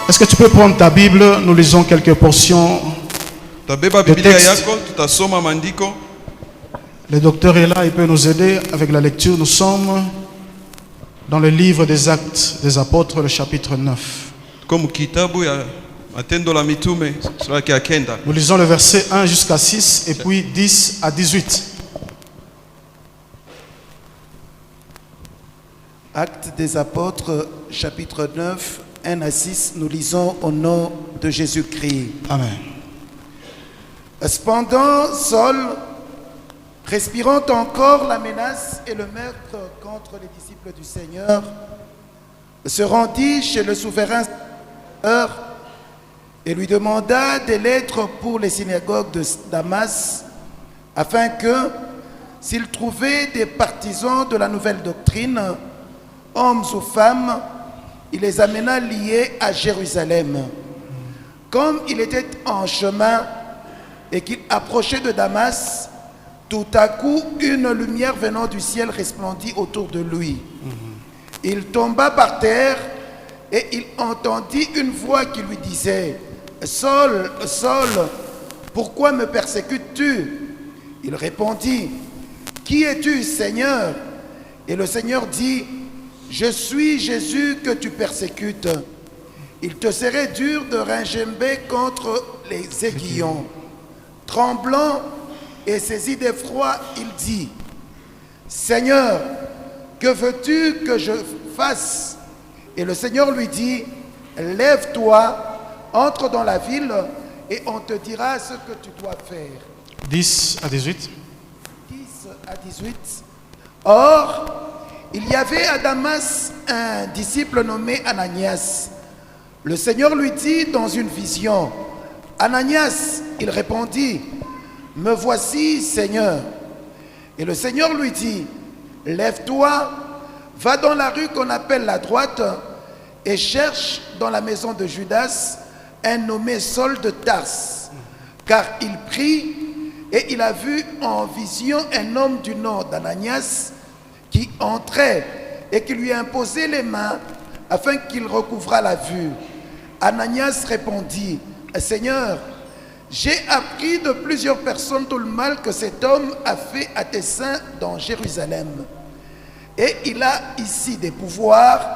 Est-ce que tu peux prendre ta Bible? Nous lisons quelques portions de texte. Le docteur est là, il peut nous aider avec la lecture. Nous sommes dans le livre des Actes des Apôtres, le chapitre 9. Nous lisons le verset 1 jusqu'à 6 et puis 10 à 18. Actes des Apôtres, chapitre 9, 1 à 6, nous lisons au nom de Jésus-Christ. Amen. Cependant, Saul, respirant encore la menace et le meurtre contre les disciples du Seigneur, se rendit chez le souverain et lui demanda des lettres pour les synagogues de Damas, afin que, s'il trouvait des partisans de la nouvelle doctrine, hommes ou femmes, il les amena liés à Jérusalem. Comme il était en chemin et qu'il approchait de Damas, tout à coup, une lumière venant du ciel resplendit autour de lui. Il tomba par terre et il entendit une voix qui lui disait « Saul, Saul, pourquoi me persécutes-tu » Il répondit « Qui es-tu, Seigneur » Et le Seigneur dit « Je suis Jésus que tu persécutes. Il te serait dur de ringember contre les aiguillons. » Tremblant et saisi d'effroi, il dit « Seigneur, que veux-tu que je fasse ?» Et le Seigneur lui dit « Lève-toi, entre dans la ville et on te dira ce que tu dois faire. » 10 à 18. 10 à 18. Or, il y avait à Damas un disciple nommé Ananias. Le Seigneur lui dit dans une vision « Ananias !» Il répondit « Me voici, Seigneur. » Et le Seigneur lui dit « Lève-toi, va dans la rue qu'on appelle la droite et cherche dans la maison de Judas un nommé Saul de Tarse. Car il prie et il a vu en vision un homme du nom d'Ananias qui entrait et qui lui imposait les mains afin qu'il recouvrât la vue. Ananias répondit « Seigneur, j'ai appris de plusieurs personnes tout le mal que cet homme a fait à tes saints dans Jérusalem. Et il a ici des pouvoirs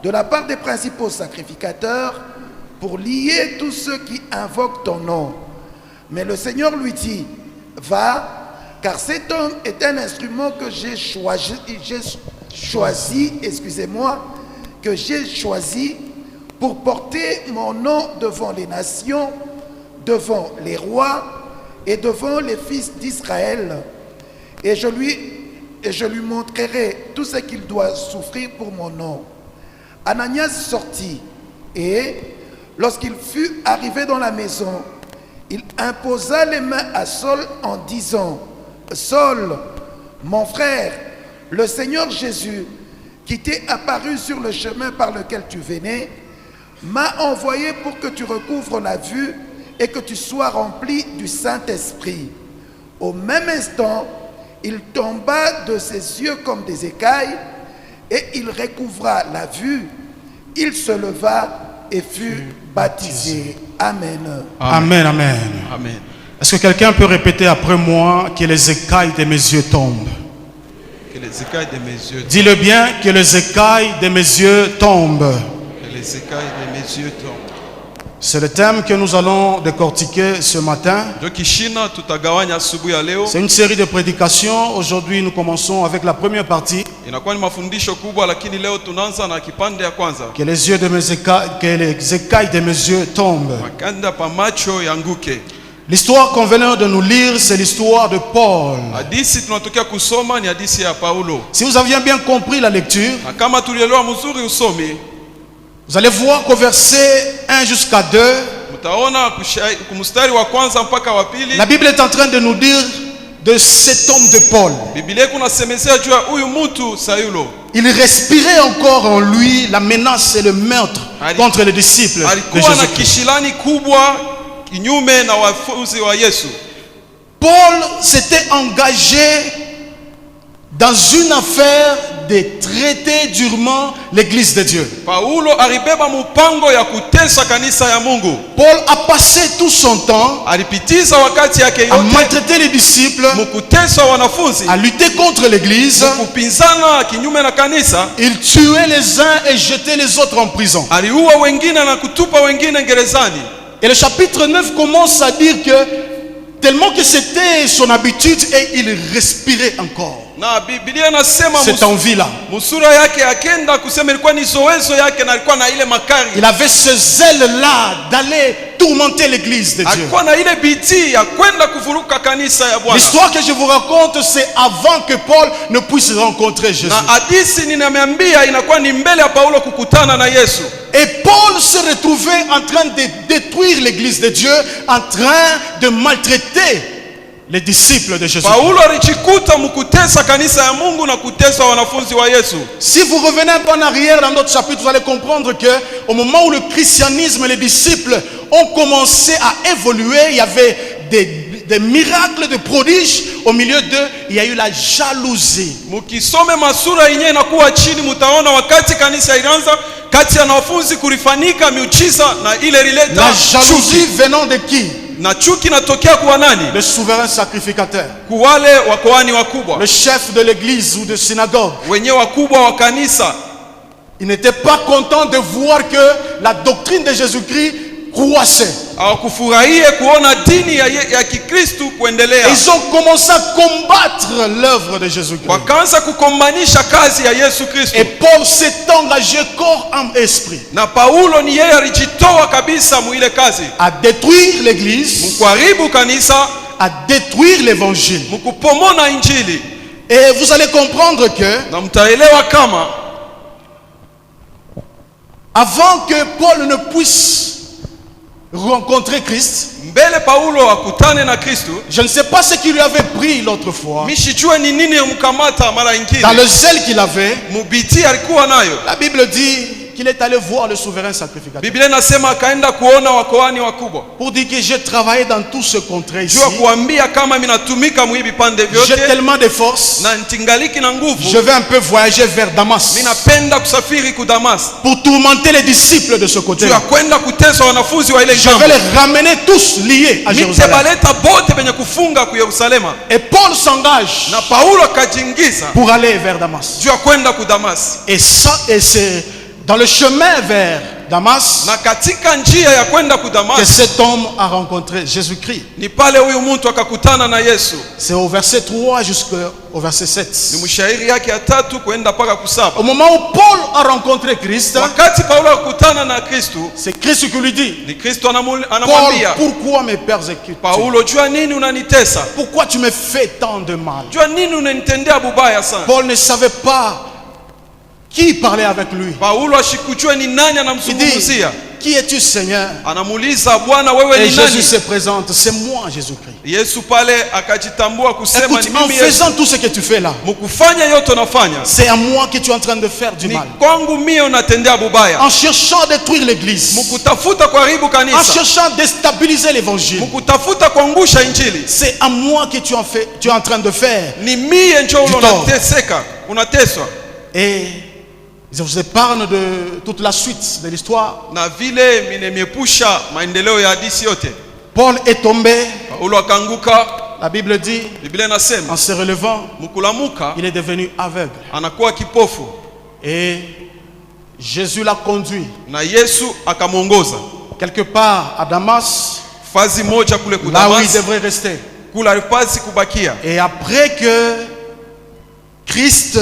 de la part des principaux sacrificateurs pour lier tous ceux qui invoquent ton nom. Mais le Seigneur lui dit, va, car cet homme est un instrument que j'ai choisi pour porter mon nom devant les nations, devant les rois et devant les fils d'Israël. Et je lui montrerai tout ce qu'il doit souffrir pour mon nom. Ananias sortit et, lorsqu'il fut arrivé dans la maison, il imposa les mains à Saul en disant, Saul, mon frère, le Seigneur Jésus, qui t'est apparu sur le chemin par lequel tu venais, m'a envoyé pour que tu recouvres la vue et que tu sois rempli du Saint-Esprit. Au même instant, il tomba de ses yeux comme des écailles et il recouvra la vue. Il se leva et fut baptisé. Amen. Amen, amen. Amen. Est-ce que quelqu'un peut répéter après moi que les écailles de mes yeux tombent? Que les écailles de mes yeux tombent. Dis-le bien, que les écailles de mes yeux tombent. Que les écailles de mes yeux tombent. C'est le thème que nous allons décortiquer ce matin. C'est une série de prédications. Aujourd'hui, nous commençons avec la première partie. Que les écailles de mes yeux tombent. L'histoire qu'on venait de nous lire, c'est l'histoire de Paul. Si vous aviez bien compris la lecture, vous allez voir qu'au verset 1 jusqu'à 2, la Bible est en train de nous dire de cet homme de Paul. Il respirait encore en lui la menace et le meurtre contre les disciples de Jésus-Christ. Paul s'était engagé dans une affaire de traiter durement l'église de Dieu. Paulo alibeba mpango ya kutesa kanisa ya Mungu. Paul a passé tout son temps Alipitiza wakati yake à yote maltraiter les disciples, mukutesa wanafunzi, à lutter contre l'église. kupinzana kinyume na kanisa. Il tuait les uns et jetait les autres en prison. Aliua wengine na kutupa wengine gerezani. Et le chapitre 9 commence à dire que tellement que c'était son habitude et il respirait encore Na Biblia inasema cette envie-là. musura yake akenda kusema ilikuwa ni zoezo yake na alikuwa na ile makari. Il avait ce zèle-là d'aller tourmenter l'église de Dieu. Alikuwa na ile bidii ya kwenda kuvuruka kanisa ya Bwana. L'histoire que je vous raconte, c'est avant que Paul ne puisse rencontrer Jésus. Na hadithi ninameambia inakuwa ni mbele ya Paulo kukutana na Yesu. Et Paul se retrouvait en train de détruire l'église de Dieu, en train de maltraiter les disciples de Jésus. Paulo alijikuta mkutesa kanisa ya Mungu na kutesa wanafunzi wa Yesu. Si vous revenez un peu en arrière dans notre chapitre, vous allez comprendre que au moment où le christianisme, les disciples ont commencé à évoluer, il y avait des miracles, des prodiges. Au milieu d'eux, il y a eu la jalousie. Mukisome masura yenyewe inakuwa chini, mtaona wakati kanisa ilianza kati ya wanafunzi kulifanyika miujiza na ile ilileta La jalousie venant de qui? na chuki natokea kwa nani? Le souverain sacrificateur, Kwa wale wakoani wakubwa, le chef de l'église ou de synagogue. wenyewe wakubwa wa kanisa. Il n'était pas content de voir que la doctrine de Jésus-Christ croissait. Hawakufurahie kuona dini ya Kikristo kuendelea. Ils ont commencé à combattre l'œuvre de Jésus-Christ. Wakaanza kukombanisha kazi ya Yesu Kristo. Et Paul s'est engagé corps, âme, esprit Na Paulo ni yeye alijitoa kabisa muile kazi, à détruire l'église, mkuharibu kanisa, à détruire l'évangile. mkupomona injili. Et vous allez comprendre que Na mtaelewa kama avant que Paul ne puisse rencontrer Christ, mbele Paulo akutane na Kristo, je ne sais pas ce qui lui avait pris l'autre fois, mishijue ni nini yamkamata mara ingine. dans le zèle qu'il avait. Mubiti alikuwa nayo. La Bible dit qu'il est allé voir le souverain sacrificateur Biblia inasema akaenda kuona wakoani wakubwa, pour dire que j'ai travaillé dans tout ce contrat ici. jua kuambia kama mimi natumika mwibi pande J'ai vyote tellement de force, na ntingaliki na je nguvu. vais un peu voyager vers Damas Mimi napenda kusafiri ku Damas pour tourmenter les disciples de ce jua côté-là. kwenda kutesa wanafunzi wa ile Je jambo. vais les ramener tous liés à Jérusalem. Mitabaleta bote benye kufunga ku Yerusalema. Et Paul s'engage Na Paulo akajiingiza pour aller vers Damas. jua kwenda ku Damas. Et c'est dans le chemin vers Damas Na katika njia ya kwenda ku que Damas cet homme a rencontré Jésus-Christ. ni pale huyu mtu akakutana na Yesu. C'est au verset 3 jusqu'au verset 7. Ni mshairi yake ya 3 kwenda mpaka ku 7. Au moment où Paul a rencontré Christ, Wakati Paulo akutana na Kristo, c'est Christ qui lui dit: ni Kristo Paul, anamwambia pourquoi me persécutes-tu? Paulo, jua nini unanitesa? Pourquoi tu me fais tant de mal? Jua nini unanitendea bubaya sana? Paul ne savait pas qui parlait avec lui. Paulo ashikujue ni nani Il dit: anamzungumzia. Qui es-tu, Seigneur? Anamuuliza, Bwana wewe Et ni Jésus nani? se présente: c'est moi, Jésus-Christ. Yesu pale akajitambua kusema Écoute, ni en mimi Yesu. faisant tout ce que tu fais là, Mkufanya yote unafanya c'est à moi que tu es en train de faire du ni mal. kwangu mie unatendea bubaya. En cherchant à détruire l'église, Mkutafuta kuharibu en kanisa, cherchant à déstabiliser l'évangile, mkutafuta kuangusha injili, c'est à moi que tu es en train de faire. ni mie njo Du unateseka, unateswa. Et je vous épargne de toute la suite de l'histoire. Na vile minemiepusha maendeleo ya hadithi yote. Paul est tombé, Paulo akaanguka. la Bible dit, Biblia inasema en se relevant, mkulamuka il est devenu aveugle. anakuwa kipofu, Et Jésus l'a conduit na Yesu akamwongoza quelque part à Damas, fazi moja kule ku là où il Damas, devrait rester. kula alipasi kubakia. Et après que Christ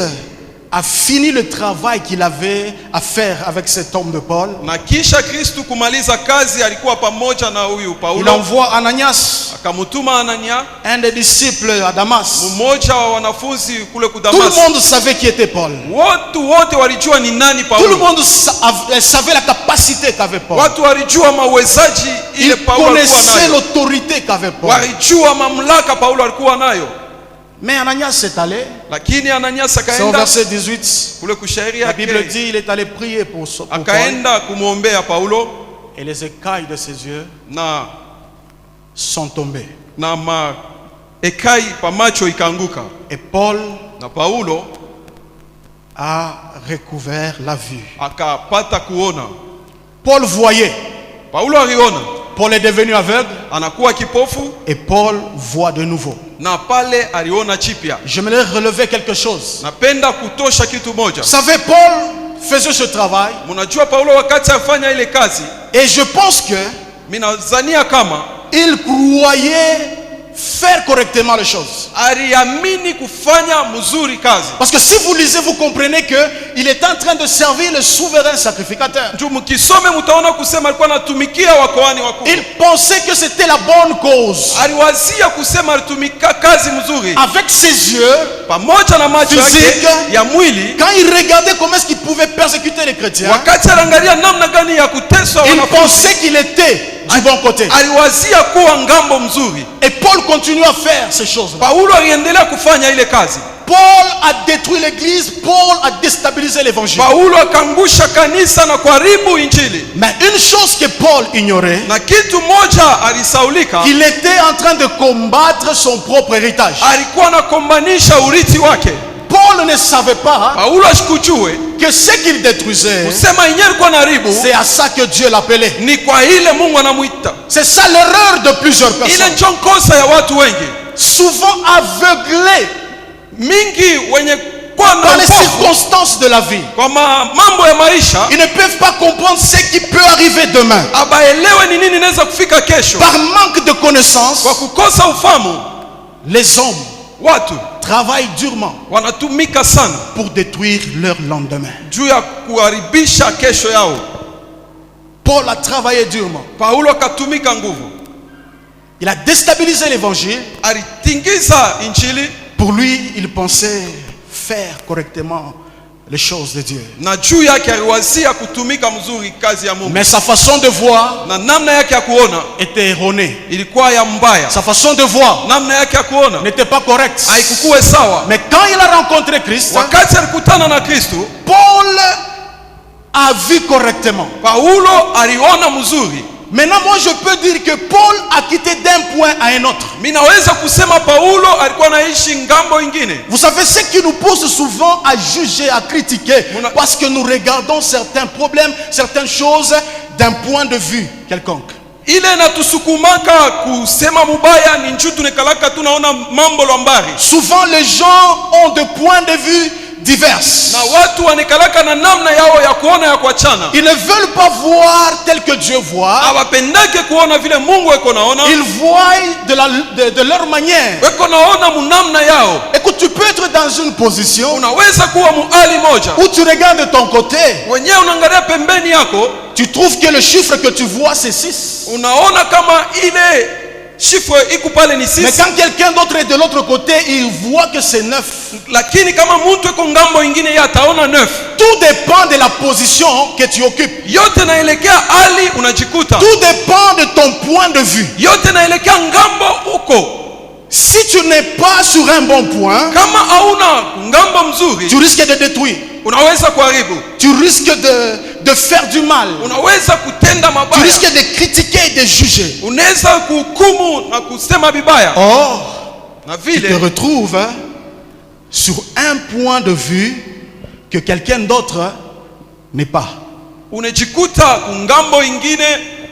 a fini le travail qu'il avait à faire avec cet homme de Paul, Na kisha Kristu kumaliza kazi, alikuwa pamoja na huyu il Paulo, envoie Ananias, akamutuma Anania, un des disciples à Damas. mmoja wa wanafunzi kule ku Tout le Damas. monde savait qui était Paul. Watu wote walijua ni nani Tout le Paulo. monde savait la capacité qu'avait Paul. Watu walijua mawezaji ile Il Paulo alikuwa connaissait nayo, l'autorité qu'avait Paul. walijua mamlaka Paulo alikuwa nayo. Mais Ananias s'est allé. Lakini Ananias C'est au akaenda verset 18. kule kushairi La Bible yake, dit il est allé prier pour Paul. akaenda kumwombea Paulo Et les écailles de ses yeux na sont tombées. ekai pa macho ikaanguka. Et Paul Na Paulo a recouvert la vue. akapata kuona. Paul voyait. Paulo aliona, Paul est devenu aveugle anakuwa kipofu, et Paul voit de nouveau. na pale aliona chipya. J'aimerais relever quelque chose. Napenda kutosha kitu moja. Vous savez, Paul faisait ce travail Mnajua Paulo wakati afanya ile kazi, et je pense que minazania kama il croyait faire correctement les choses. aliamini kufanya mzuri kazi. Parce que si vous lisez, vous comprenez que il est en train de servir le souverain sacrificateur. Ndio mkisome mtaona kusema alikuwa anatumikia wakoani wakuu. Il pensait que c'était la bonne cause. Aliwazia kusema alitumika kazi mzuri. Avec ses yeux, Pamoja na macho yake Physique. ya mwili, quand il regardait comment est-ce qu'il pouvait persécuter les chrétiens, wakati aliangalia namna gani ya kuteswa il wanafunzi, pensait qu'il était du bon côté. aliwazia kuwa ngambo mzuri. Et Paul continue à faire ces choses-là. Paulo aliendelea kufanya ile kazi. Paul a détruit l'église, Paul a déstabilisé l'évangile. Paulo akangusha kanisa na kuharibu injili. Mais une chose que Paul ignorait, Na kitu moja alisaulika, qu'il était en train de combattre son propre héritage. alikuwa anakombanisha urithi wake. Paul ne savait pas Paulo ashikujue que ce qu'il détruisait, kusema yenyewe alikuwa anaharibu c'est à ça que Dieu l'appelait. ni kwa ile Mungu anamuita. C'est ça l'erreur de plusieurs Ile personnes. ndio kosa ya watu wengi Souvent aveuglés mingi, wenye kuwa na par les upofu circonstances de la vie. kwa mambo ya maisha, Ils ne peuvent pas comprendre ce qui peut arriver demain. abaelewe ni nini inaweza kufika kesho. Par manque de connaissances, Kwa kukosa ufahamu, les hommes watu travaillent durement wanatumika sana pour détruire leur lendemain. juu ya kuharibisha kesho yao. Paul a travaillé durement. Paulo akatumika nguvu, Il a déstabilisé l'évangile. alitingiza injili, Pour lui, il pensait faire correctement les choses de Dieu. na juu yake aliwazia kutumika mzuri kazi ya Mungu, Mais sa façon de voir na namna yake ya kuona était erronée. ilikuwa ya mbaya. Sa façon de voir Namna yake ya kuona n'était pas correcte. haikukuwe sawa. Mais quand il a rencontré Christ, Wakati alikutana na Kristo, Paul a vu correctement. Paulo aliona mzuri. Maintenant, moi, je peux dire que Paul a quitté d'un point à un autre. Minaweza kusema Paulo alikuwa anaishi ngambo ingine. Vous savez, ce qui nous pousse souvent à juger, à critiquer, Mon a- parce que nous regardons certains problèmes, certaines choses d'un point de vue quelconque. Ile natusukumaka kusema mubaya ni njuu tunekalaka tunaona mambo lwambari. Souvent, les gens ont des points de vue divers. Na watu wanekalaka na namna yao ya kuona ya kuachana. Ils ne veulent pas voir tel que Dieu voit. Hawapendake kuona vile Mungu eko naona. Ils voient de leur manière. Weko naona munamna yao. Écoute, tu peux être dans une position Unaweza kuwa muali moja, où tu regardes de ton côté, wenyewe unaangalia pembeni yako, tu trouves que le chiffre que tu vois c'est 6. unaona kama ile chiffre iko pale ni Mais 6. quand quelqu'un d'autre est de l'autre côté, il voit que c'est 9. Lakini kama mtu eko ngambo ingine yeye ataona 9. Tout dépend de la position que tu occupes. Yote naelekea hali unajikuta. Tout dépend de ton point de vue. Yote naelekea ngambo uko. Si tu n'es pas sur un bon point, Kama hauna ngambo mzuri, tu risques de détruire. unaweza kuharibu. Tu risques de faire du mal. Unaweza kutenda Tu mabaya. risques de critiquer et de juger. Unaweza kuhukumu na kusema vibaya. Or, Na tu te vile retrouves sur un point de vue que quelqu'un d'autre n'est pas. unajikuta kungambo ingine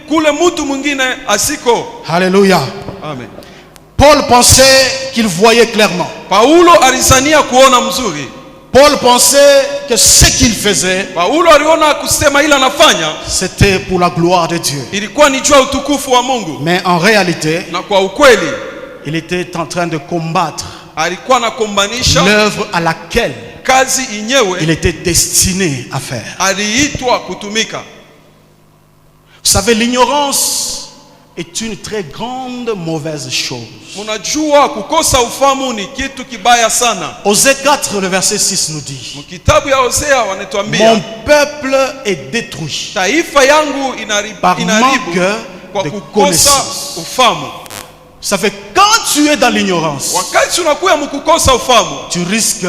kule mtu mwingine asiko. Alléluia. Amen. Paul pensait qu'il voyait clairement. Paulo alizania kuona mzuri. Paul pensait que ce qu'il faisait, Paulo aliona kusema ila anafanya c'était pour la gloire de Dieu. ilikuwa ni juu ya utukufu wa Mungu. Mais en réalité, Na kwa ukweli il était en train de combattre alikuwa anakombanisha l'œuvre à laquelle kazi il inyewe était destiné à faire. aliitwa kutumika. Vous savez, l'ignorance est une très grande mauvaise chose. Munajua kukosa ufahamu ni kitu kibaya sana. Osée 4, le verset 6 nous dit: Kitabu ya Hosea wanatuambia mon peuple est détruit taifa yangu par inaribu manque kwa de kukosa connaissance. ufahamu. Ça fait quand tu es dans l'ignorance, Wakati unakuya mkukosa ufahamu, tu risques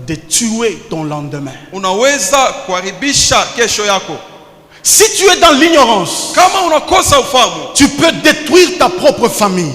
de tuer ton lendemain. unaweza kuharibisha kesho yako. Si tu es dans l'ignorance, kama unakosa ufahamu, tu peux détruire ta propre famille.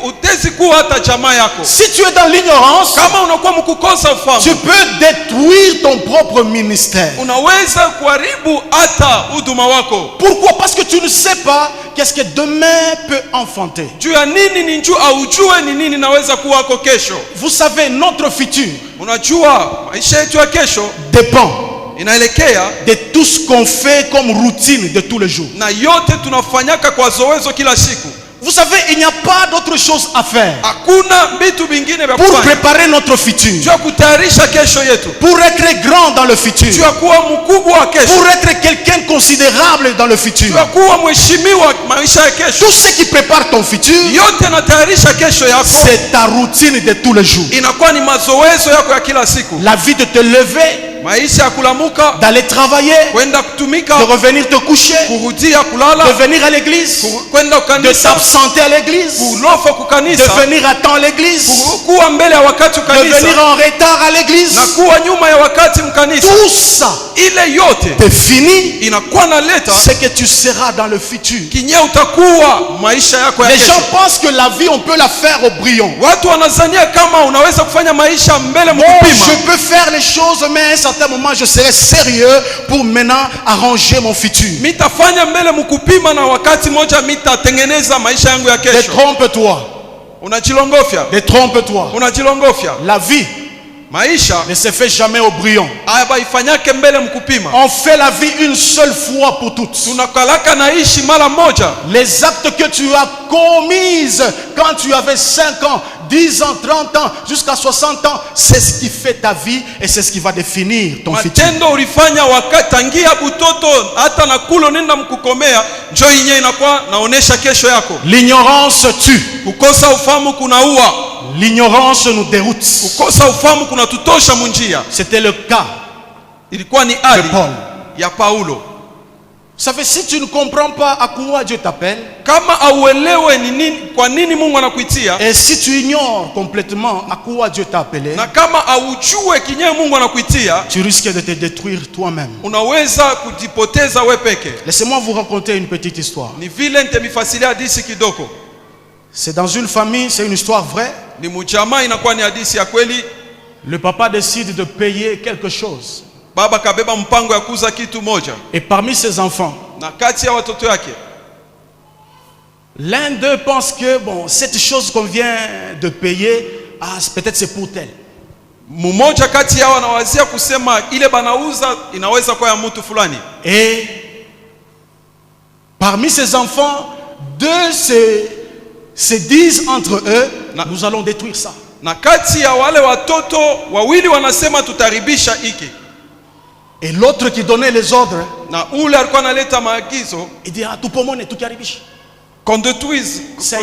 utezi kuwa hata jamaa yako. Si tu es dans l'ignorance, Kama unakuwa mkukosa ufahamu, tu peux détruire ton propre ministère. unaweza kuharibu hata huduma wako. Pourquoi? Parce que tu ne sais pas qu'est-ce que demain peut enfanter. Juu ya nini ni njoo aujue ni nini naweza kuwako kesho. Vous savez, notre futur Unajua maisha yetu ya kesho dépend inaelekea de tout ce qu'on fait comme routine de tous les jours. na yote tunafanyaka kwa zoezo kila siku. Vous savez, il n'y a pas d'autre chose à faire Hakuna vitu vingine vya pour kufanya. préparer notre futur, Juu ya kutayarisha kesho yetu. pour être grand dans le futur, Juu ya kuwa mkubwa wa kesho. pour être quelqu'un de considérable dans le futur. Juu ya kuwa mheshimiwa maisha ya kesho. Tout ce qui prépare ton futur, Yote natayarisha kesho yako. c'est ta routine de tous les jours. Inakuwa ni mazoezo yako ya kila siku. La vie de te lever, Maisha ya kulamuka, d'aller travailler, kwenda kutumika, de revenir te coucher, kurudia kulala, de venir à l'église, kwenda de kukanisa, t'absenter à l'église, kulofa de kukanisa, venir à temps à l'église, kuwa mbele ya wakati de ukanisa venir en retard à l'église. na kuwa nyuma ya wakati mkanisa. Tout ça Ile yote définit inakuwa naleta ce que tu seras dans le futur. kinye utakuwa maisha yako ya Les gens kesho. pensent que la vie, on peut la faire au brillant. Watu wanazania kama unaweza kufanya maisha mbele Bon, je mkupima. peux faire les choses, mais à un certain moment, je serai sérieux pour maintenant arranger mon futur. Mitafanya mbele mkupima na wakati moja mitatengeneza maisha yangu ya kesho. Détrompe-toi. Unajilongofya. Détrompe-toi. Unajilongofya. La vie Maisha ne se fait jamais au brillant. aba ifanyake mbele mkupima. On fait la vie une seule fois pour toutes. Tunakalaka naishi mara moja. Les actes que tu as commis quand tu avais 5 ans, 10 ans, 30 ans, jusqu'à 60 ans, c'est ce qui fait ta vie et c'est ce qui va définir ton futur. Matendo ulifanya wakati tangia butoto hata na kulo nenda mkukomea njoo yenyewe inakuwa naonesha kesho yako. L'ignorance tue. Kukosa ufahamu kunaua. L'ignorance nous déroute. Kukosa ufahamu kunatutosha munjia. C'était le cas Ilikuwa ni de hali Paul. ya Paulo. Ça fait, si tu ne comprends pas à quoi Dieu t'appelle, Kama auelewe ni nini, kwa nini Mungu anakuitia, et si tu ignores complètement à quoi Dieu t'a appelé, na kama aujue kinyewe Mungu anakuitia, tu risques de te détruire toi-même. unaweza kujipoteza we peke. Laissez-moi vous raconter une petite histoire. Ni vile nitemifasilia hadithi kidogo. C'est dans une famille, c'est une histoire vraie. Ni mjamaa, inakuwa ni hadithi ya kweli. Le papa décide de payer quelque chose. Baba kabeba mpango ya kuuza kitu moja, Et parmi ses enfants, na kati ya watoto yake l'un d'eux pense que bon, cette chose qu'on vient de payer, peut-être c'est pour tel. mmoja kati yao anawazia kusema ile banauza inaweza kuwa ya mtu fulani. Et parmi ses enfants, deux se disent entre eux, nous allons détruire ça. Na kati ya wale watoto wawili wanasema tutaribisha hiki. Et l'autre qui donnait les ordres, Na ule alikuwa analeta maagizo, il dit ah, tupomone tukiharibisha. qu'on détruise ça.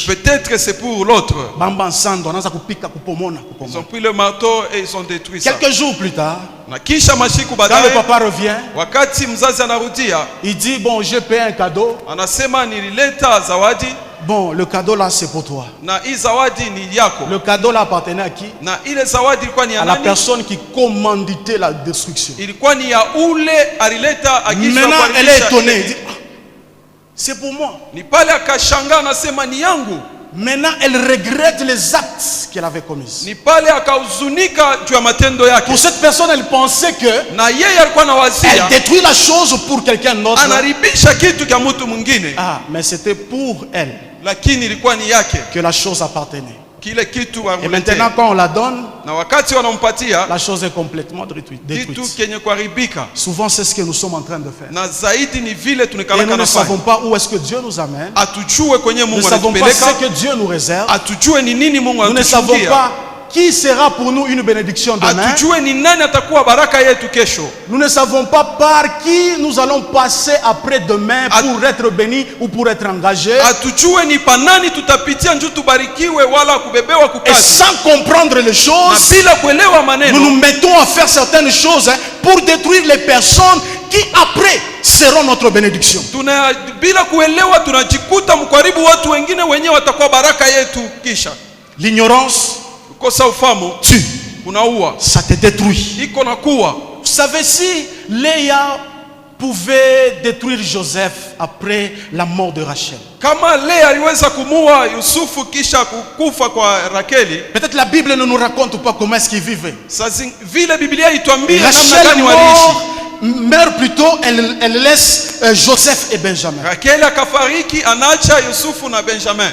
Peut-être c'est pour l'autre. Bamba nsando anaanza kupika kupomona Ils kupomona. ont pris le marteau et ils ont détruit ça. Quelques jours plus tard, Na kisha mashiku quand le baadaye, papa revient, wakati mzazi anarudia, il dit bon, j'ai payé un cadeau. anasema nilileta zawadi Bon, le cadeau là c'est pour toi. na hii zawadi ni yako. Le cadeau là appartenait à qui? Na ile zawadi ilikuwa ni ya À la nani? personne qui commanditait la destruction. Ilikuwa ni ya ule alileta agizo ya Maintenant, elle est kuharibisha étonnée. Elle ile. dit, ah, c'est pour moi. Ni pale akashangaa, anasema ni yangu. Maintenant, elle regrette les actes qu'elle avait commis. Ni pale akahuzunika juu ya matendo yake. Pour cette personne, elle pensait que Na yeye alikuwa elle anawazia détruit la chose pour quelqu'un d'autre. anaribisha kitu kya mtu mwingine, Ah, mais c'était pour elle lakini ilikuwa ni yake que la chose appartenait. kile kitu Et amuletea. maintenant, quand on la donne, Na wakati wanampatia la chose est complètement détruite. kitu kenye kuharibika, Souvent, c'est ce que nous sommes en train de faire. na zaidi ni vile Et nous tunakalaka ne savons nafanya. pas où est-ce que Dieu nous amène. Atujue kwenye Nous ne Mungu savons pas ce anatupeleka, que Dieu nous réserve. atujue ni nini Mungu Nous ne savons anatuchungia, pas qui sera pour nous une bénédiction demain. atujue ni nani atakuwa baraka yetu kesho. Nous ne savons pas par qui nous allons passer après demain pour être bénis ou pour être engagés. Atujue ni panani tutapitia njoo tubarikiwe wala kubebewa Et kukazi. sans comprendre les Na choses, bila kuelewa nous maneno, nous mettons à faire certaines choses pour détruire les personnes qui après seront notre bénédiction. bila kuelewa tunajikuta mkaribu watu wengine wenyewe watakuwa baraka yetu kisha. L'ignorance Kukosa ufahamu tue, unaua, ça te détruit. iko na kuwa. Vous savez, si Léa pouvait détruire Joseph après la mort de Rachel, kama Lea aliweza kumua Yusufu kisha kukufa kwa Rakeli, peut-être la Bible ne nous raconte pas comment est-ce qu'ils vivaient. vile Biblia ituambie namna Rachel gani waliishi. meurt plutôt, elle laisse Joseph et Benjamin. Rakeli akafariki, anaacha Yusufu na Benjamin.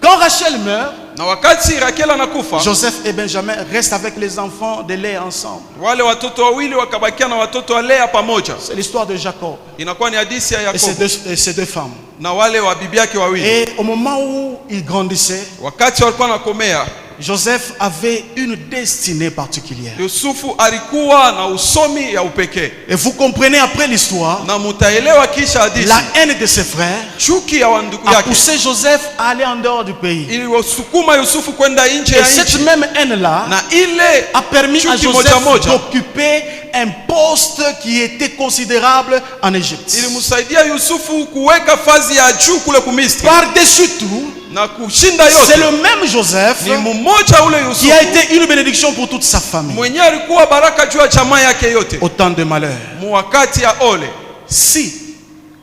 Quand Rachel meurt, Na wakati Rakeli anakufa, Joseph et Benjamin restent avec les enfants de Léa ensemble. wale watoto wawili wakabakia na watoto wa Lea pamoja. C'est l'histoire de Jacob Inakuwa ni hadithi ya et ses Yakobo deux femmes. na wale wa bibi yake wawili. Et au moment où ils grandissaient, Wakati walikuwa nakomea, Joseph avait une destinée particulière. Yusufu alikuwa na usomi ya upekee. Et vous comprenez après l'histoire, Na mutaelewa kisha hadithi, la haine de ses frères chuki ya wandugu a yake poussé Joseph à aller en dehors du pays. iliwasukuma Yusufu kwenda nje Et ya cette nchi, même haine-là na ile a permis à chuki Joseph moja moja d'occuper un poste qui était considérable en Égypte. ilimsaidia Yusufu kuweka fazi ya juu kule Kumisri, Par-dessus tout, na kushinda c'est yote. le même Joseph Ni mmoja ule qui a Yusufu été une bénédiction pour toute sa famille. mwenye alikuwa baraka juu ya jamaa yake yote. Au temps de malheur. Muwakati ya ole, Si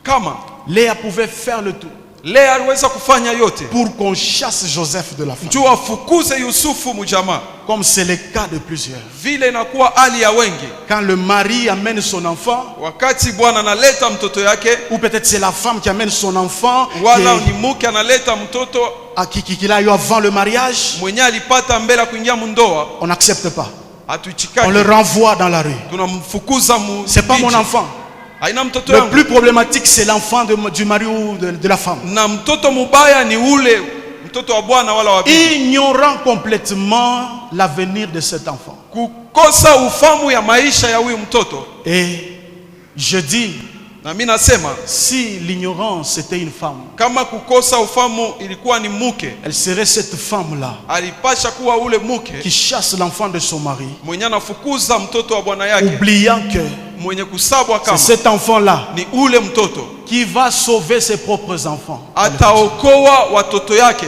kama Léa pouvait faire le tout Lea aliweza kufanya yote pour qu'on chasse Joseph de la famille, juu afukuze Yusufu mujamaa, comme c'est le cas de plusieurs. vile inakuwa hali ya wengi. Quand le mari amène son enfant, Wakati bwana analeta mtoto yake, ou peut-être c'est la femme qui amène son enfant, wala ni mke analeta mtoto qu'il a eu avant le mariage, mwenye alipata mbele ya kuingia mundoa, on n'accepte pas. On le hatuchikaki, renvoie dans la rue. tunamfukuza mu. C'est pas mon enfant. Haina mtoto Le yangu. plus problématique, c'est l'enfant du mari ou de la femme. Na mtoto mubaya ni ule mtoto wa bwana wala wa bibi. Ignorant complètement l'avenir de cet enfant. Kukosa ufamu ya maisha ya huyu mtoto. Et je dis, Na mimi nasema si l'ignorance était une femme, kama kukosa ufamu ilikuwa ni mke, elle serait cette femme-là alipasha kuwa ule mke qui chasse l'enfant de son mari, mwenye anafukuza mtoto wa bwana yake, oubliant que mwenye kusabwa c'est kama cet enfant-là ni ule mtoto qui va sauver ses propres enfants. ataokoa watoto yake.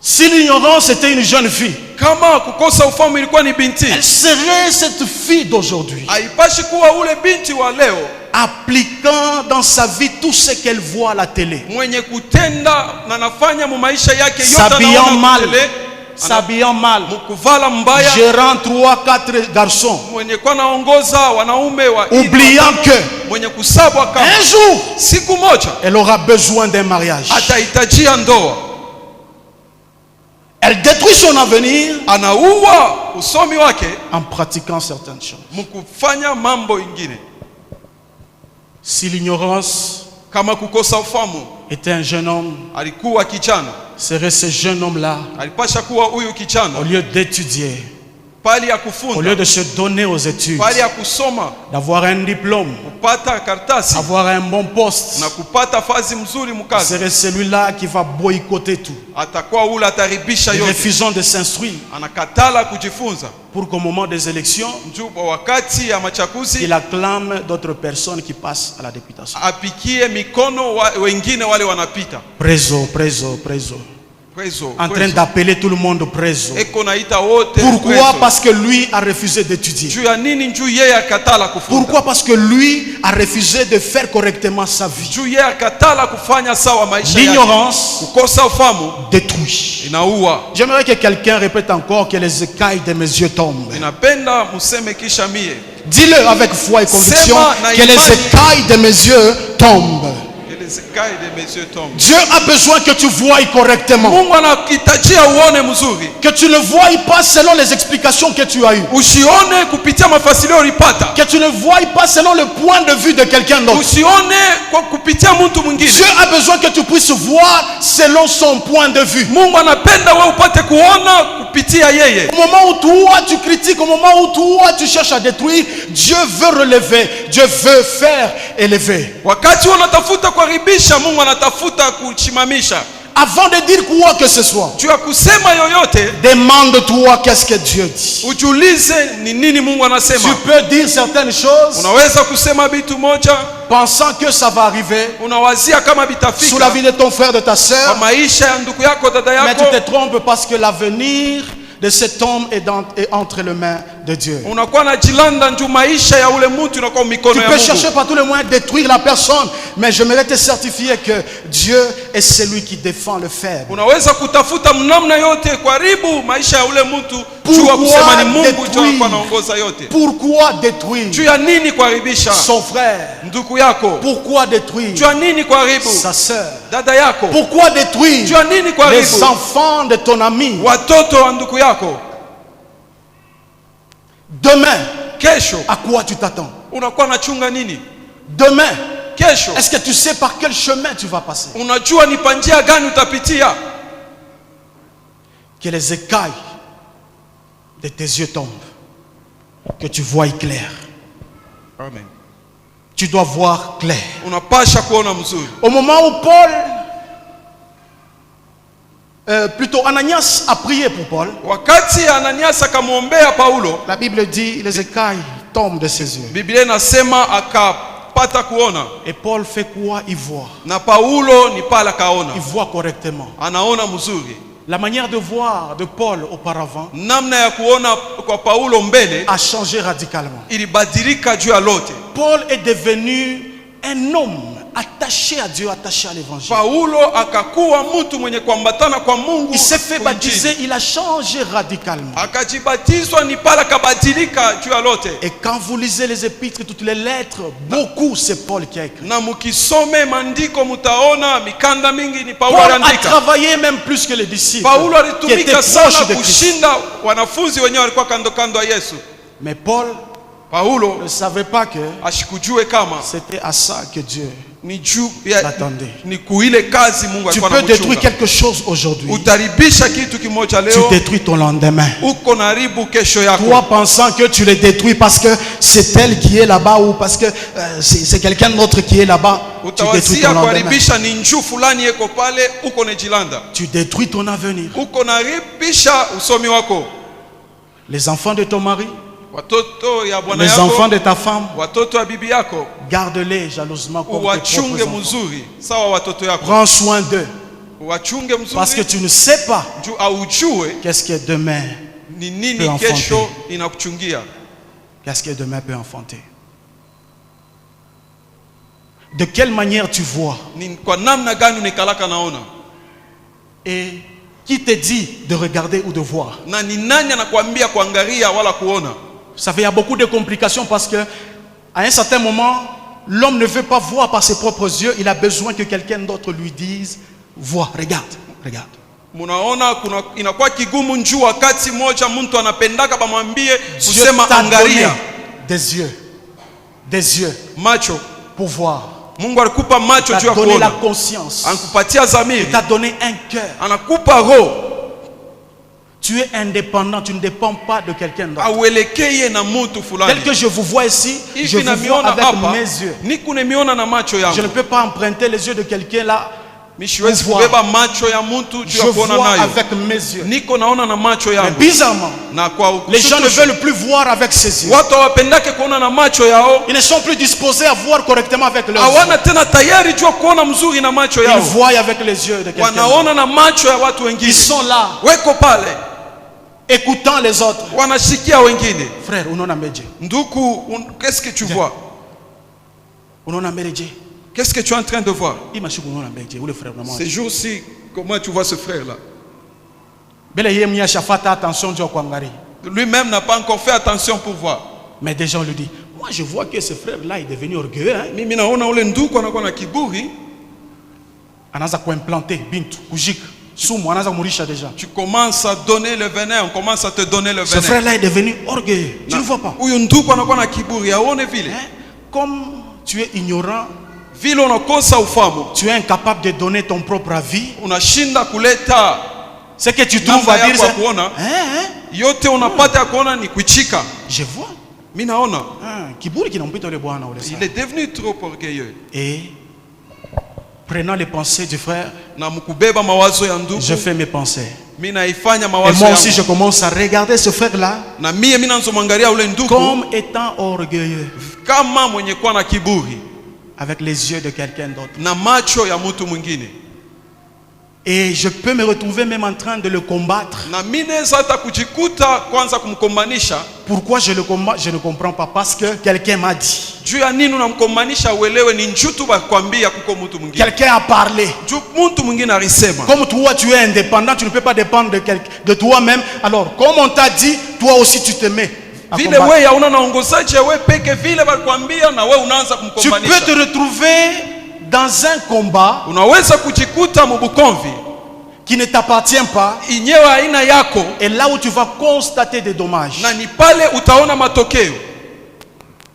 Si l'ignorance était une jeune fille, Kama kukosa ufamu ilikuwa ni binti, elle serait cette fille d'aujourd'hui, haipashi kuwa ule binti wa leo appliquant dans sa vie tout ce qu'elle voit à la télé, mwenye kutenda na nafanya mu maisha yake yote, s'habillant anaona mal, kutele, s'habillant mal, kuvala mbaya, gérant 3-4 garçons, mwenye kwa naongoza wanaume wa oubliant que mwenye kusabwa kama un jour siku moja elle aura besoin d'un mariage. atahitajia ndoa. Elle détruit son avenir Anaua usomi wake en pratiquant certaines choses. mkufanya mambo ingine. Si l'ignorance Kama kukosa ufamu était un jeune homme, alikuwa kijana, serait ce jeune homme-là, alipasha kuwa huyu au kijana lieu d'étudier, pali ya au lieu kufunza, de se donner aux études, pali ya kusoma, d'avoir un diplôme, kupata kartasi avoir un bon poste, na kupata fazi mzuri mkazi, serait celui-là qui va boycotter tout, atakuwa ule ataribisha yote, refusant de s'instruire anakatala kujifunza. pour qu'au moment des élections, Njuba wakati ya machakuzi il acclame d'autres personnes qui passent à la députation. apikie mikono wengine wale wanapita Préso, préso, préso. prezo, En train d'appeler tout le monde préso. eko naita wote Pourquoi? prezo. Parce que lui a refusé d'étudier. Juu ya nini? Juu yeye akatala kufunza. Pourquoi? Parce que lui a refusé de faire correctement sa vie. Juu yeye akatala kufanya sawa maisha yake. L'ignorance Kukosa ufamu détruit. inaua. J'aimerais que quelqu'un répète encore que les écailles de mes yeux tombent. Ninapenda museme kisha mie. Dis-le avec foi et conviction Sema na que les imani. écailles de mes yeux tombent. Que les écailles de mes yeux tombent. Dieu a besoin que tu voies correctement. Mungu anakuhitajia uone mzuri. Que tu ne voies pas selon les explications que tu as eues. Usione kupitia mafasilio ulipata. Que tu ne voies pas selon le point de vue de quelqu'un d'autre. Usione kwa kupitia mtu mwingine. Dieu a besoin que tu puisses voir selon son point de vue. Mungu anapenda wewe upate kuona kupitia yeye. Au moment où toi tu critiques, au moment où toi tu cherches à détruire, Dieu veut relever, Dieu veut faire élever. Wakati unatafuta kuharibisha, Mungu anatafuta kuchimamisha. Avant de dire quoi que ce soit, Juu ya kusema yoyote, demande-toi qu'est-ce que Dieu dit. ujiulize ni nini Mungu anasema. Tu peux dire certaines choses Unaweza kusema bitu moja, pensant que ça va arriver unawazia kama sous la bitafika vie de ton frère, de ta kwa sœur, maisha ya ndugu yako, dada mais tu yako, te trompes parce que l'avenir de cet homme est entre les mains de Dieu. Unakuwa najilanda njoo maisha ya ule mtu inakuwa Tu mikono ya peux chercher Mungu. par tous les moyens de détruire la personne, mais j'aimerais te certifier que Dieu est celui qui défend le faible. Unaweza kutafuta mnamna yote kuharibu maisha ya ule mtu, jua kusema ni Mungu ndio anakuwa anaongoza yote. Pourquoi détruire Juu ya nini kuharibisha son frère? ndugu yako? Pourquoi détruire Juu ya nini kuharibu sa sœur? dada yako? Pourquoi détruire Juu ya nini les kuharibu enfants de ton ami? watoto wa ndugu yako? Demain, Kesho à quoi tu t'attends? unakuwa nachunga nini? Demain, Kesho est-ce que tu sais par quel chemin tu vas passer? unajua ni panjia gani utapitia? Que les écailles de tes yeux tombent, que tu vois clair. Amen. Tu dois voir clair. Unapasha kuona mzuri. Au moment où Paul, plutôt Ananias a prié pour Paul, Wakati Ananias akamwombea Paulo, la Bible dit les écailles tombent de ses yeux. Biblia inasema akapata kuona, Et Paul fait quoi? Il voit. na Paulo ni pala kaona, Il voit correctement. anaona mzuri. La manière de voir de Paul auparavant Namna ya kuona kwa Paulo mbele a changé radicalement. ilibadilika juu ya lote. Paul est devenu un homme attaché à Dieu, attaché à l'évangile. Paulo akakuwa mtu mwenye kuambatana kwa Mungu. Il s'est fait kwa baptiser, Injili. il a changé radicalement. Akajibatizwa ni pala kabadilika juu ya lote. Et quand vous lisez les épîtres, toutes les lettres, beaucoup c'est Paul qui a écrit. Na mukisome maandiko mutaona mikanda mingi ni Paulo Paul a aliandika. travaillé même plus que les disciples Paulo qui étaient alitumika sana proches de Christ. kushinda wanafunzi wenyewe walikuwa kando kando ya Yesu. Mais Paul Paulo ne savait pas que ashikujue kama c'était à ça que Dieu ni juu ya l'attendait. ni kuile kazi Mungu Tu alikuwa peux détruire anamchunga. quelque chose aujourd'hui. Utaribisha kitu kimoja Tu leo, détruis ton lendemain. uko naribu kesho yako. Toi pensant que tu le détruis parce que c'est elle qui est là-bas ou parce que c'est quelqu'un d'autre qui est là-bas, tu détruis Utawazia ton lendemain. kuharibisha ni njuu fulani yeko pale, uko nejilanda. Tu détruis ton avenir. Uko naribisha usomi wako. Les enfants de ton mari, Watoto ya bwana les yako, enfants de ta femme, watoto ya bibi yako, garde-les jalousement comme tes propres uwachunge enfants. mzuri sawa watoto yako. Prends soin d'eux Wachunge parce que mzuri tu ne sais pas juu aujue qu'est-ce que demain, ni Peut nini enfanter. kesho inakuchungia. qu'est-ce que demain peut enfanter. De quelle manière tu vois Ni kwa namna gani unikalaka naona, et qui te dit de regarder ou de voir. na ni nani anakuambia kuangalia wala kuona. Vous savez, il y a beaucoup de complications parce que à un certain moment, l'homme ne veut pas voir par ses propres yeux. Il a besoin que quelqu'un d'autre lui dise, vois, regarde, regarde. Munaona kuna inakuwa kigumu njuu wakati moja mtu anapendaka bamwambie Dieu kusema t'a donné angalia. des yeux Macho, pour voir. Mungu alikupa Il macho t'a juu ya donné la kuona, conscience. anakupatia Il zamiri, t'a donné un cœur. anakupa roho. Tu es indépendant, tu ne dépends pas de quelqu'un d'autre. Awelekeye na mtu fulani. Tel que je vous vois ici, je Hivi vous vois namiona avec hapa, mes yeux. niko nemiona na macho Je ne yangu. peux pas emprunter les yeux de quelqu'un là. Mishiwezi Voir. kubeba macho ya mtu Je juu ya kuona vois nayo. avec mes yeux. Niko naona na macho Mais yangu. bizarrement, Na kwa les gens ne kushtusha, veulent plus voir avec ses yeux. watu hawapendake kuona na macho yao. Ils ne sont plus disposés à voir correctement avec leurs Hawana yeux. tena tayari jua kuona mzuri na macho Ils yao. voient avec les yeux de quelqu'un d'autre. Wanaona na macho ya watu wengine. Ils sont là, Weko pale écoutant les autres. wanashikia wengine. Frère, unaona meje? Nduku, qu'est-ce que tu vois? Unaona meje? Qu'est-ce que tu es en train de voir? Imashuku unaona meje? Ule frère unaona. Ces jours-ci, comment tu vois ce frère-là? Bele yeye mnyasha fata attention ndio kuangalia. Lui-même n'a pas encore fait attention pour voir. Mais des gens lui disent, moi je vois que ce frère là est devenu orgueilleux, hein? Mimi naona ule nduku anakuwa na kiburi. Anaanza kuimplanter bintu, kujika. Sumu anaanza kumurisha déjà. Tu commences à donner le venin, on commence à te donner le Ce venin. frère là est devenu orgueilleux. Tu ne vois pas? Huyu nduku anakuwa na kiburi, aone vile. Hein? Comme tu es ignorant, Vile unakosa ufahamu, tu es incapable de donner ton propre avis. unashinda kuleta Ce que tu trouves Namba à dire, yako c'est ya kuona. hein? yote unapata ya kuona ni kuchika. Je vois. Mimi naona Kiburi kinampita ule bwana ule sana. il est devenu trop orgueilleux. Et prenant les pensées du frère, Na mkubeba mawazo ya ndugu, je fais mes pensées. mimi naifanya Et mawazo moi aussi, je yangu. commence à regarder ce frère-là Na mimi naanza mwangalia ule ndugu comme étant orgueilleux, kama mwenye kuwa na kiburi avec les yeux de quelqu'un d'autre. na macho ya mtu mwingine. Et je peux me retrouver même en train de le combattre. Na mimi naweza hata kujikuta kwanza kumkombanisha. Pourquoi je le combats? Je ne comprends pas. Parce que quelqu'un m'a dit. Juu ya nini unamkombanisha uelewe ni njutu bakwambia kuko mtu mwingine. Quelqu'un a parlé. Juu mtu mwingine alisema. Comme toi tu es indépendant, tu ne peux pas dépendre de toi-même. Alors, comme on t'a dit, toi aussi tu te mets. Vile wewe hauna naongozaje wewe peke vile bakwambia na wewe unaanza kumkombanisha. Tu peux te retrouver dans un combat unaweza kujikuta mbukomvi qui ne t'appartient pas, inyewe aina yako, et là où tu vas constater des dommages. na ni pale utaona matokeo.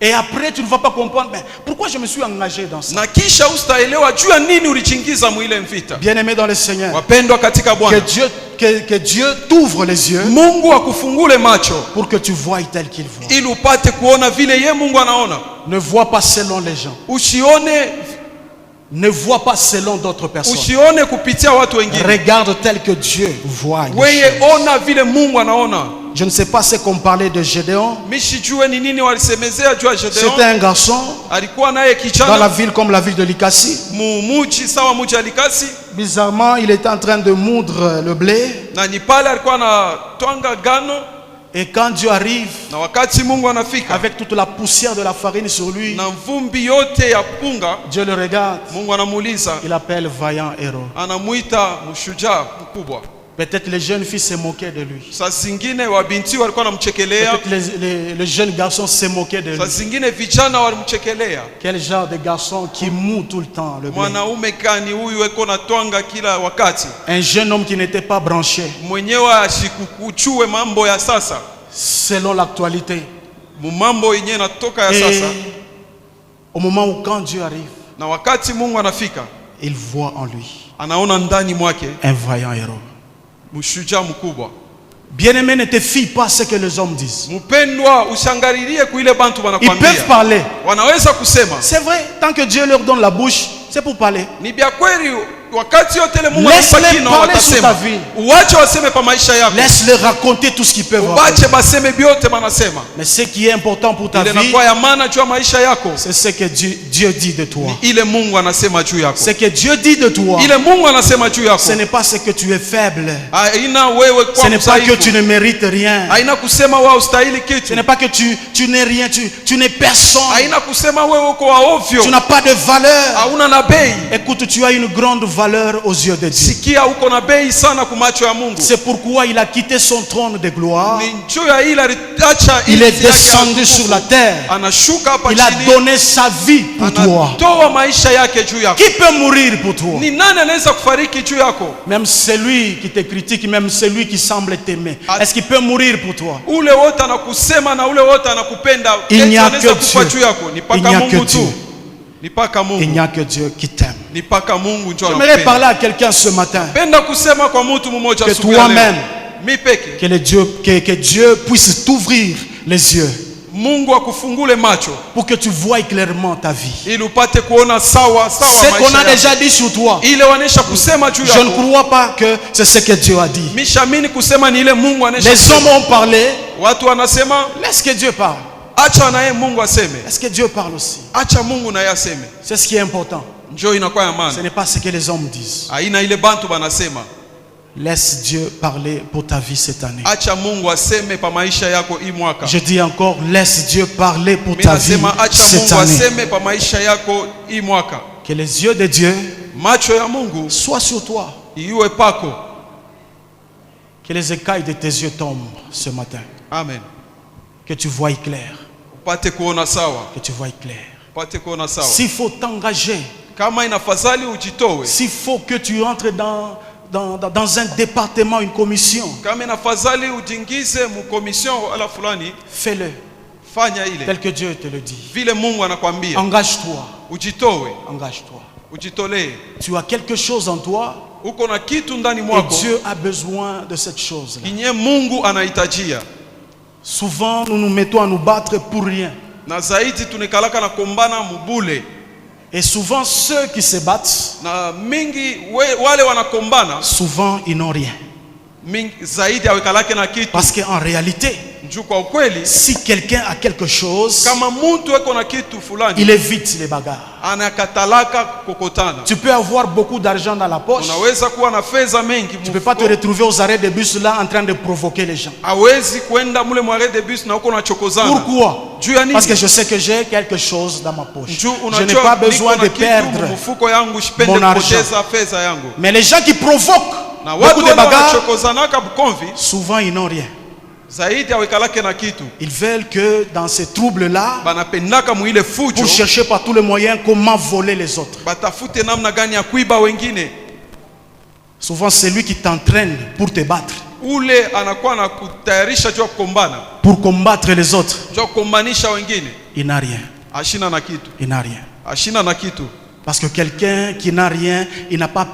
Et après tu ne vas pas comprendre mais pourquoi je me suis engagé dans ça. Na kisha ustaelewa juu ya nini ulichingiza mwile mvita. Bien-aimé dans le Seigneur, wapendwa katika Bwana, que Dieu t'ouvre les yeux, Mungu akufungule macho pour que tu voies tel qu'il voit. ili upate kuona vile ye Mungu anaona. Ne vois pas selon les gens. Ne vois pas selon d'autres personnes. Usione kupitia watu wengine. Regarde tel que Dieu voit. Wewe ona vile Mungu anaona. Je ne sais pas ce qu'on parlait de Gédéon. Mishijue ni nini walisemezea juu ya Gédéon. C'était un garçon alikuwa naye kijana dans la ville comme la ville de Likasi. Muji sawa muji ya Likasi. Bizarrement, il était en train de moudre le blé. Na ni pale alikuwa anatwanga gano. Et quand Dieu arrive, na wakati Mungu anafika, avec toute la poussière de la farine sur lui, na mvumbi yote ya punga, Dieu le regarde. Mungu anamuuliza, il appelle vaillant héros. Anamuita mshujaa mkubwa. Peut-être les jeunes filles se moquaient de lui. Saa zingine wabinti walikuwa wanamchekelea. Peut-être les jeunes garçons se moquaient de lui. Saa zingine vijana walimchekelea. Quel genre de garçon qui moue tout le temps le blé. Mwanaume kani huyu eko na twanga kila wakati. Un jeune homme qui n'était pas branché. Mwenyewe ashikukuchue mambo ya sasa. Selon l'actualité. Mambo yenyewe natoka ya sasa. Au moment où quand Dieu arrive, na wakati Mungu anafika, il voit en lui, anaona ndani mwake, un vaillant héros. Mshujaa mkubwa. Bien-aimé, ne te fie pas à ce que les hommes disent. Mpendwa, ushangalilie kuile bantu wanakwambia. Ils peuvent parler. Wanaweza kusema. C'est vrai, tant que Dieu leur donne la bouche, c'est pour parler. Ni bia kweli wakati yote ile Mungu anakupa kino watasema. Uache waseme pa maisha yako. Laisse-les raconter tout ce qu'ils peuvent. Uache baseme biote banasema. Mais ce qui est important pour ta vie, c'est ce que Dieu dit de toi. Ile Mungu anasema juu yako. Ce que Dieu dit de toi, ile Mungu anasema juu yako. Ce n'est pas ce que tu es faible. Haina wewe kwa ce n'est pas que tu ne mérites rien. Haina kusema wewe ustahili kitu. Ce n'est pas que tu n'es rien, tu n'es personne. Haina kusema wewe uko ovyo. Tu n'as pas de valeur. Hauna na bei. Écoute, tu as une grande valeur aux yeux de Dieu. Sikia uko na bei sana kwa macho ya Mungu. C'est pourquoi il a quitté son trône de gloire. Il est descendu sur la terre. Il a donné sa vie pour toi. Qui peut mourir pour toi? Même celui qui te critique, même celui qui semble t'aimer, est-ce qu'il peut mourir pour toi? Il n'y a que Dieu. Il n'y a que Dieu. Il n'y a que Dieu qui t'aime. J'aimerais parler à quelqu'un ce matin. Que toi-même, que Dieu puisse t'ouvrir les yeux. Pour que tu vois clairement ta vie. Ce qu'on a déjà dit sur toi, je ne crois pas que c'est ce que Dieu a dit. Les hommes ont parlé. Laisse que Dieu parle. Est-ce que Dieu parle aussi? C'est ce qui est important. Ce n'est pas ce que les hommes disent. Laisse Dieu parler pour ta vie cette année. Je dis encore, laisse Dieu parler pour ta vie cette année. Que les yeux de Dieu soient sur toi. Que les écailles de tes yeux tombent ce matin. Amen. Que tu vois clair. Que tu vois clair. S'il faut t'engager, s'il faut que tu entres dans un département, une commission, fais-le tel que Dieu te le dit. Engage-toi. Engage-toi. Tu as quelque chose en toi et Dieu a besoin de cette chose-là. Souvent nous nous mettons à nous battre pour rien. Et souvent ceux qui se battent, souvent ils n'ont rien. Parce qu'en réalité, Njoo kwa ukweli, si quelqu'un a quelque chose, kama mtu eko na kitu fulani, il évite les bagarres. anakatalaka kukokotana. Tu peux avoir beaucoup d'argent dans la poche. Unaweza kuwa na fedha mengi Tu ne peux pas te retrouver aux arrêts de bus là en train de provoquer les gens. hawezi kwenda mule mware de bus na uko na chokozana. Pourquoi? Juu ya nini? Parce que je sais que j'ai quelque chose dans ma poche. Njoo Je n'ai unajua pas besoin niko na de kitu perdre mfuko yangu, sipende mon argent. kupoteza fedha yangu. Mais les gens qui provoquent Na beaucoup watu de bagarres, wanachokozanaka Bukomvi souvent ils n'ont rien. zaidi awekalake na kitu, Ils veulent que dans ces troubles-là, banapendaka muile fujo, pour chercher par tous les moyens comment voler les autres. batafute namna gani ya kuiba wengine. Souvent c'est lui qui t'entraîne pour te battre, Ule anakuwa na kutayarisha juu ya kukombana, pour combattre les autres. juu ya kukombanisha wengine. Il n'a rien. Ashina na kitu, Il n'a rien. ashina na kitu. Parce que quelqu'un qui n'a rien, il n'a pas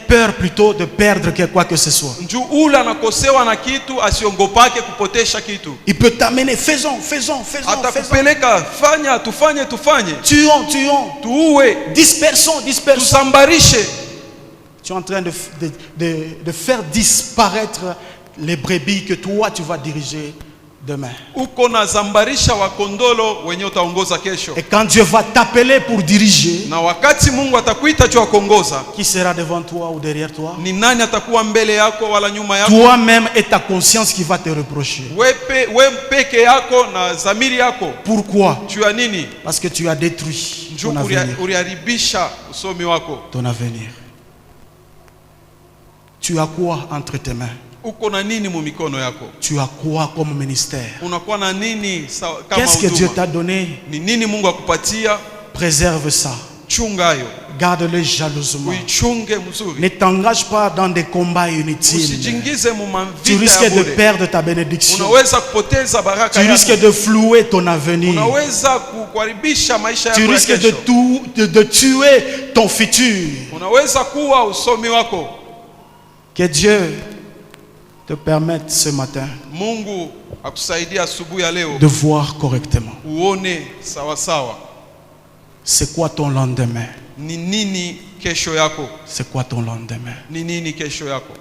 peur plutôt de perdre quoi que ce soit. Njuu ule anakosewa na kitu, asiongopake kupotesha kitu. Il peut t'amener, faisons. Atakupeleka, fanya, tufanye. Tuons. Tuue, Dispersons. tusambarishe. Tu es en train de faire disparaître les brebis que toi tu vas diriger demain. Uko na zambarisha wakondolo wenye utaongoza kesho. Et quand Dieu va t'appeler pour diriger, Na wakati Mungu atakuita juu ya kuongoza, qui sera devant toi ou derrière toi? ni nani atakuwa mbele yako wala nyuma yako? Toi-même et ta conscience qui va te reprocher. We peke yako na zamiri yako. Pourquoi? Juu ya nini? Parce que tu as détruit Njoo ton avenir. uliharibisha usomi wako. Ton avenir. Tu as quoi entre tes mains? Uko na nini mu mikono yako? Tu as quoi comme ministère? Unakuwa na nini kama Qu'est-ce que Dieu huduma? t'a donné? Ni nini Mungu akupatia? Préserve ça. Chunga hayo, Garde-le jalousement. uichunge mzuri. Ne t'engage pas dans des combats inutiles. Usijingize mu Tu mavita risques ya de bure. perdre ta bénédiction. Unaweza kupoteza baraka Tu risques yako. de flouer ton avenir. Unaweza kuharibisha maisha Tu yako ya risques de, kesho. de tuer ton futur. Unaweza kuwa usomi wako. Que Dieu te permette ce matin Mungu akusaidia asubuhi ya leo de voir correctement. uone sawa sawa. C'est quoi ton lendemain? Ni nini kesho yako? C'est quoi ton lendemain? Ni nini kesho yako?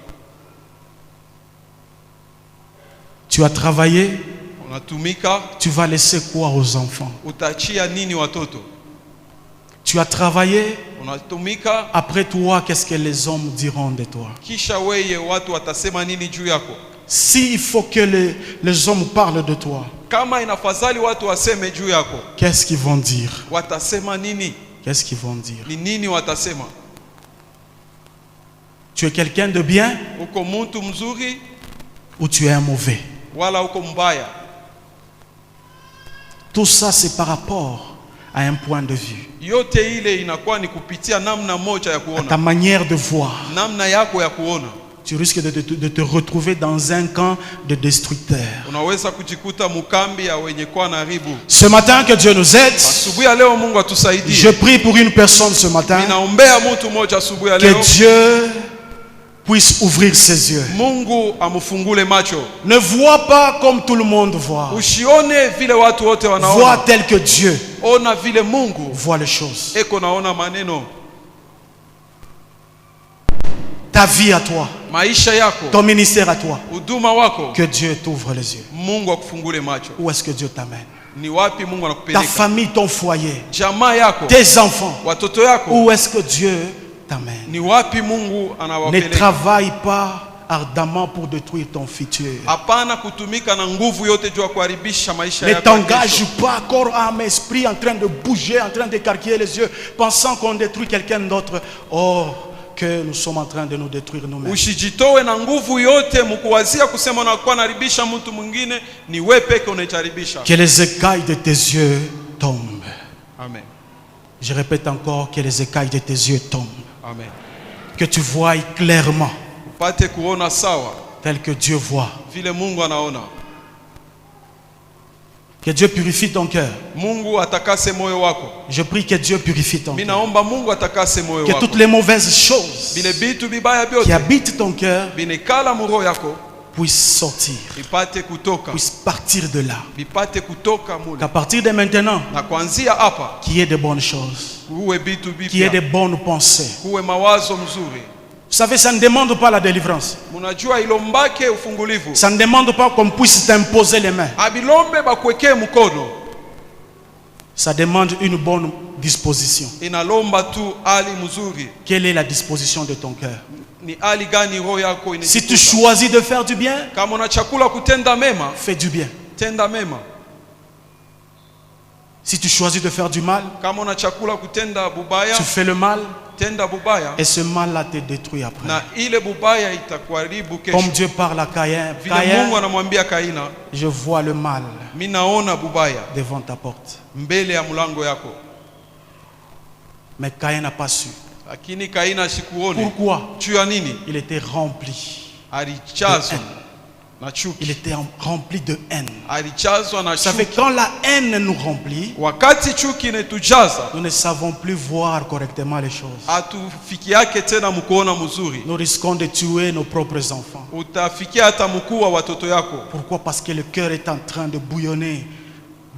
Tu as travaillé, Unatumika, tu vas laisser quoi aux enfants? utaachia nini watoto? Tu as travaillé, Unatumika, après toi, qu'est-ce que les hommes diront de toi? kisha weye watu watasema nini juu yako? S'il faut que les hommes parlent de toi, Kama inafadhali watu waseme juu yako, qu'est-ce qu'ils vont dire? watasema nini? Qu'est-ce qu'ils vont dire? Ni nini watasema? Tu es quelqu'un de bien Uko mtu mzuri ou tu es un mauvais? wala uko mbaya? Tout ça, c'est par rapport à un point de vue, Yote ile inakuwa ni kupitia namna moja ya à ta kuona, manière de voir. namna yako ya kuona. Tu risques de te retrouver dans un camp de destructeurs. Unaweza kujikuta mukambi ya wenye kwa na haribu. Ce matin, que Dieu nous aide. Asubuhi ya leo Mungu Je atusaidie. prie pour une personne ce matin. Ninaombea mtu mmoja asubuhi ya Que leo, Dieu puisse ouvrir ses yeux. Mungu amufungule macho. Ne vois pas comme tout le monde voit. Usione vile watu wote Vois wanaona, tel que Dieu ona vile Mungu voit les choses. eko naona maneno. Ta vie à toi, Maisha yako, ton ministère à toi. huduma wako, Que Dieu t'ouvre les yeux. Mungu akufungule macho. Où est-ce que Dieu t'amène? Ni wapi Mungu Ta anakupeleka? famille, ton foyer, Jamaa yako, tes enfants. watoto yako, Où est-ce que Dieu t'amène? ni wapi Mungu Ne anawapeleka? travaille pas ardemment pour détruire ton futur. Hapana kutumika na nguvu yote juu ya kuharibisha maisha Ne yako ya t'engage kesho. pas, corps, âme, esprit, en train de bouger, en train d'écarquiller les yeux, pensant qu'on détruit quelqu'un d'autre. Oh, que nous sommes en train de nous détruire nous-mêmes. Usijitowe na nguvu yote mkuwazia kusema unakuwa naribisha mtu mwingine, ni wewe peke unajaribisha. Que les écailles de tes yeux tombent. Amen. Je répète encore, que les écailles de tes yeux tombent. Amen. Que tu voies clairement, Upate kuona sawa tel que Dieu voit. vile Mungu anaona. Que Dieu purifie ton cœur. Mungu atakase moyo wako. Je prie que Dieu purifie ton Mimi cœur. naomba Mungu atakase moyo Que wako. toutes les mauvaises choses Vile vitu vibaya qui vyote habitent ton cœur vinekala muro yako puissent sortir, vipate kutoka, puissent partir de là. vipate kutoka mule. Qu'à partir de maintenant, Na kuanzia hapa qu'il y ait de bonnes choses, kuwe vitu qu'il y ait de vipya, bonnes pensées, kuwe mawazo mzuri, Vous savez, ça ne demande pas la délivrance. Munajua ilombake ufungulivu. Ça ne demande pas qu'on puisse t'imposer les mains. Abilombe bakuwekee mkono. Ça demande une bonne disposition. Inalomba tu hali mzuri. Quelle est la disposition de ton cœur? Ni hali gani roho yako inajikuta? Si tu choisis de faire du bien, kama una chakula kutenda mema, fais du bien. Tenda mema. Si tu choisis de faire du mal, kama una chakula kutenda bubaya, tu fais le mal, tenda bubaya, et ce mal-là te détruit après. Na ile bubaya itakuharibu kesho. Comme Dieu parle à Caïn, Mungu anamwambia Kaina, je vois le mal mimi naona bubaya devant ta porte. Mbele ya mlango yako. Mais Caïn n'a pas su. Lakini Kaina sikuone. Pourquoi? Tu as nini? Il était rempli. Alichazwa na chuki. Il était rempli de haine. Alichazwa na chuki. Ça fait quand la haine nous remplit, wakati chuki inatujaza, nous ne savons plus voir correctement les choses. Hatufiki yake tena mkuona mzuri. Nous risquons de tuer nos propres enfants. Utafikia hata mkuu wa watoto yako. Pourquoi? Parce que le cœur est en train de bouillonner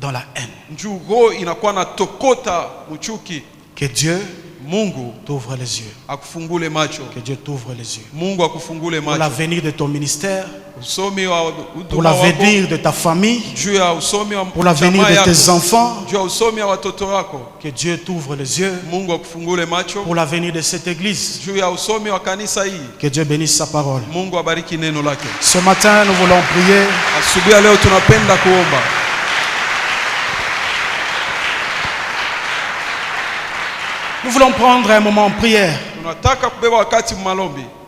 dans la haine. Njoo roho inakuwa na tokota mchuki. Que Dieu Mungu t'ouvre les yeux. Akufungule macho. Que Dieu t'ouvre les yeux. Mungu akufungule macho. Pour l'avenir de ton ministère, usomi wa pour l'avenir de ta famille, juu ya usomi wa pour l'avenir de tes enfants, juu ya usomi wa watoto wako. Que Dieu t'ouvre les yeux. Mungu akufungule macho. Pour l'avenir de cette église, juu ya usomi wa kanisa hii. Que Dieu bénisse sa parole. Mungu abariki neno lake. Ce matin, nous voulons prier. Asubuhi leo tunapenda kuomba. Nous voulons prendre un moment en prière.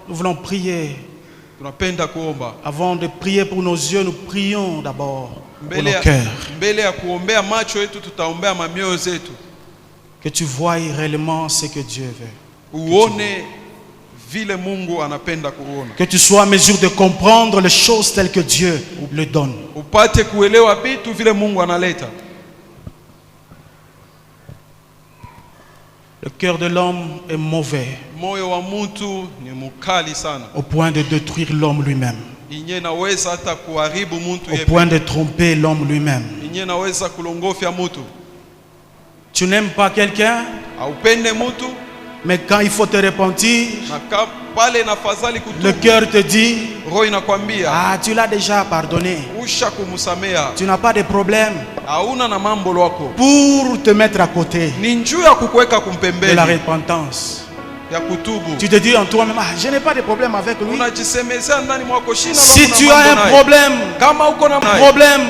Nous voulons prier. Avant de prier pour nos yeux, nous prions d'abord pour nos cœurs. Que tu voies réellement ce que Dieu veut. Que tu sois en mesure de comprendre les choses telles que Dieu le donne. Le cœur de l'homme est mauvais au point de détruire l'homme lui-même, au point de tromper l'homme lui-même. Tu n'aimes pas quelqu'un, mais quand il faut te repentir, le cœur te dit, ah, tu l'as déjà pardonné, tu n'as pas de problème, pour te mettre à côté de la repentance. Tu te dis en toi-même, ah, je n'ai pas de problème avec lui. Si tu as un problème, problème,